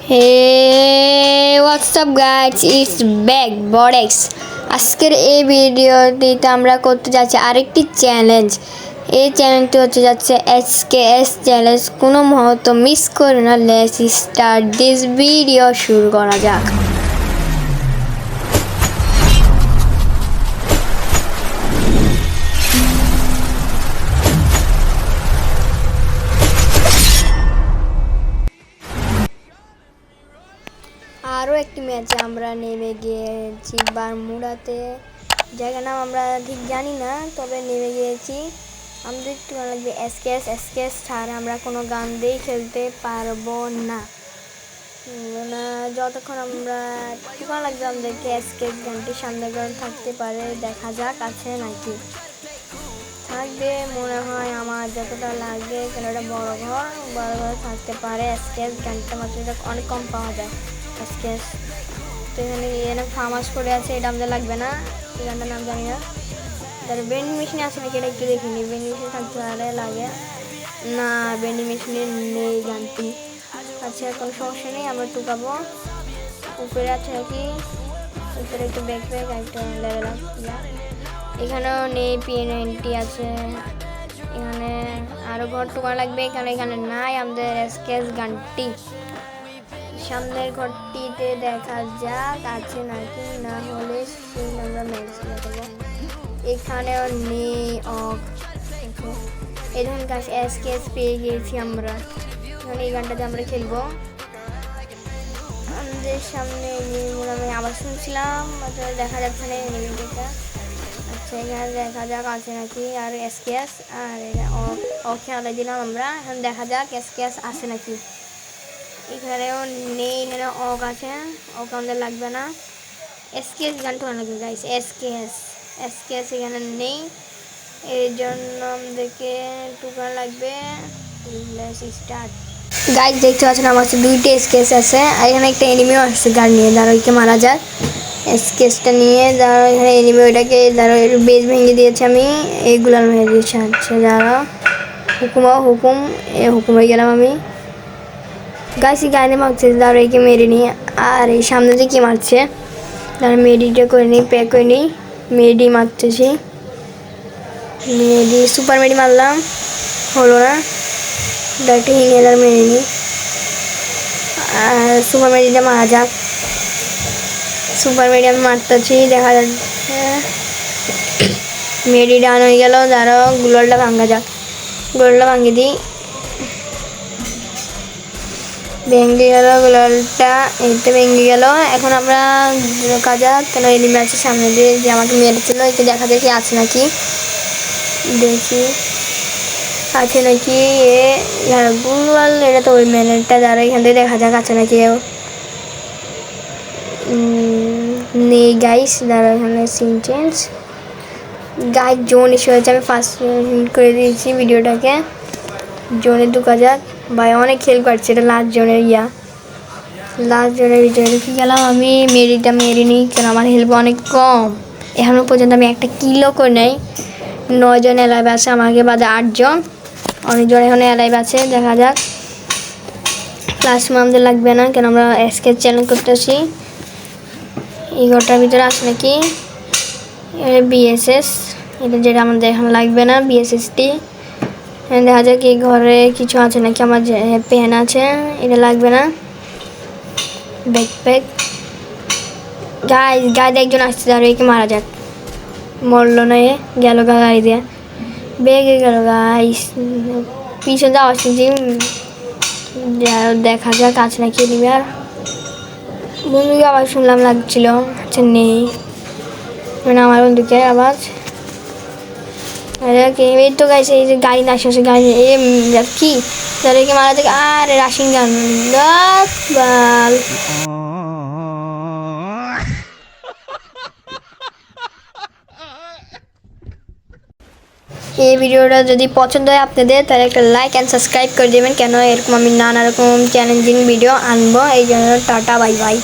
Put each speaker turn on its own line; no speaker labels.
Hey, what's up guys? It's back Bodex. আজকের এই ভিডিওটিতে আমরা করতে যাচ্ছি আরেকটি চ্যালেঞ্জ। এই চ্যালেঞ্জটি হচ্ছে যাচ্ছে SKS চ্যালেঞ্জ। কোনো মুহূর্ত মিস করো না। Let's start this video. শুরু করা যাক। আরও একটি ম্যাচে আমরা নেমে গিয়েছি বারমুডাতে। জায়গার নাম আমরা ঠিক জানি না, তবে নেমে গিয়েছি। আমাদের একটু লাগবে এসকেএস ছাড়া আমরা কোনো গান দিয়ে খেলতে পারবো না। যতক্ষণ আমরা একটু লাগবে আমাদেরকে এসকেএস গানটি সামনে থাকতে পারে, দেখা যাক আছে নাকি। থাকবে মনে হয় আমার যতটা লাগে, কেন এটা বড় ঘর থাকতে পারে। এসকেএস গানটা মাত্র এটা অনেক কম পাওয়া যায়। এসকেএস তো এখানে ফার্ম হাউস করে আছে, এটা আমাদের লাগবে না। এই গানটার নাম জানি না। তার বেন্ডিং মেশিনে আছে নাকি এটা একটু দেখিনি। বেন্ডিং মেশিনে থাকতে পারে লাগে না, বেন্ডিং মেশিনে নেই গানটি। আচ্ছা কোনো সমস্যা নেই, আমরা টুকাবো। উপরে আছে নাকি, উপরে একটু ব্যাকপ্যাক একটা লেভেল আপ। এখানেও নেই, PN90 আছে। এখানে আরও ঘর টুকা লাগবে, এখানে নাই আমাদের এসকেএস গানটি। সামনের ঘরটিতে দেখা যাক আছে নাকি, না হলে সেই আমরা ম্যাচ দেখাবো। এখানেও নেই এই ধরুন গাছ এসকেএস পেয়ে গিয়েছি আমরা। এখন এই গানটাতে আমরা খেলবো। আমাদের সামনে আমি আবার শুনছিলাম, দেখা যাচ্ছে না এনিমিটা। আচ্ছা এখানে দেখা যাক আছে নাকি আর এসকেএস, আর এটা খেয়ালে দিলাম আমরা। এখন দেখা যাক এসকেএস আছে নাকি। এখানেও নেই, এখানে আছে, আমাদের লাগবে না। এসকেএস গানটা লাগবে গাইস। এসকেএস এখানে নেই, এই জন্য আমাদেরকে টুকা লাগবে। স্টার্ট গাইস, দেখতে পাচ্ছেন আমার কাছে 2টি এসকেএস আছে, আর এখানে একটা এনিমিও আসছে গান নিয়ে। দাঁড়াইকে মারা যায় এসকেএসটা নিয়ে। দাঁড়া এখানে এনিমি ওইটাকে দাঁড়া বেজ ভেঙে দিয়েছে, আমি এইগুলো ভেঙে দিয়েছি। আচ্ছা দাঁড়া হুকুম হয়ে গেলাম আমি। গাইসি গাইনে মারছে, দাঁড়া একে মেরে নিই। আর এই সামনে যে কি মারছে, দাঁড়া মেডিটা করে নিই, প্যাক করে নিই। মেডি মারতেছি, সুপার মেডি মারলাম, হলো না। একটা ইনহেলার মেরে নিই, আর সুপার মেডিটা মারা যাক। সুপার মেডি আমি মারতেছি, দেখা যাচ্ছে মেডি ডান হয়ে গেল। দাঁড়াও গুলোলটা ভাঙ্গা যাক, গোলটা ভাঙিয়ে দিই। ভেঙে গেল গোলালটা, এইটা ভেঙে গেল। এখন আমরা কাজা কেন এনিমি আছে সামনে দিয়ে, যে আমাকে মেরেছিল, একে দেখা দেখি আছে নাকি, দেখি আছে নাকি। গুলাল এটা তো ওই ম্যানেটটা, দ্বারা এখান থেকে দেখা যাক আছে নাকি। নেই গাইস, দ্বারা এখানে scene change. Guys zone issue হয়েছে, আমি ফার্স্ট করে দিয়েছি ভিডিওটাকে। জোনে ঢুকা যাক ভাই, অনেক খেল করছে। এটা লাস্ট জোনের লাস্ট জোনের ভিতরে ঢুকে গেলাম আমি। মেরিটা মেরে নিই, কারণ আমার হেল্প অনেক কম। এখনও পর্যন্ত আমি একটা কিলও করে নেই। 9 জন অ্যালাইভ আছে, আমাকে বাদে 8 জন। অনেকজন এখন অ্যালাইভ আছে, দেখা যাক। প্লাসমা আমাদের লাগবে না, কেন আমরা এসকেএস চ্যালেঞ্জ করতেছি। এই ঘরটার ভিতরে আছে নাকি BSS, এটা যেটা আমাদের এখন লাগবে না, BSSটি। দেখা যাক এই ঘরে কিছু আছে নাকি। আমার যে পেন আছে, এটা লাগবে না। ব্যাকপ্যাক গাইড একজন আসছে, আর একে মারা যাক। মরলো না, গেল গাড়ি দিয়ে বেগে গেল। গাইস পিছন যাওয়া শুনছি, দেখা যাক আছে নাকি এনিমি। আর বন্ধুকে আবার শুনলাম লাগছিল, আচ্ছা নেই, মানে আমার বন্ধুকে আওয়াজ। এই তো গাইছে, এই যে গাড়ি না আসে, গাড়ি কি তাদেরকে মারা যাক। আর রাশিং গান বাল। এই ভিডিওটা যদি পছন্দ হয় আপনাদের, তাহলে একটা লাইক অ্যান্ড সাবস্ক্রাইব করে দেবেন, কেন এরকম আমি নানা রকম চ্যালেঞ্জিং ভিডিও আনবো। এই জন্য টাটা বাই বাই।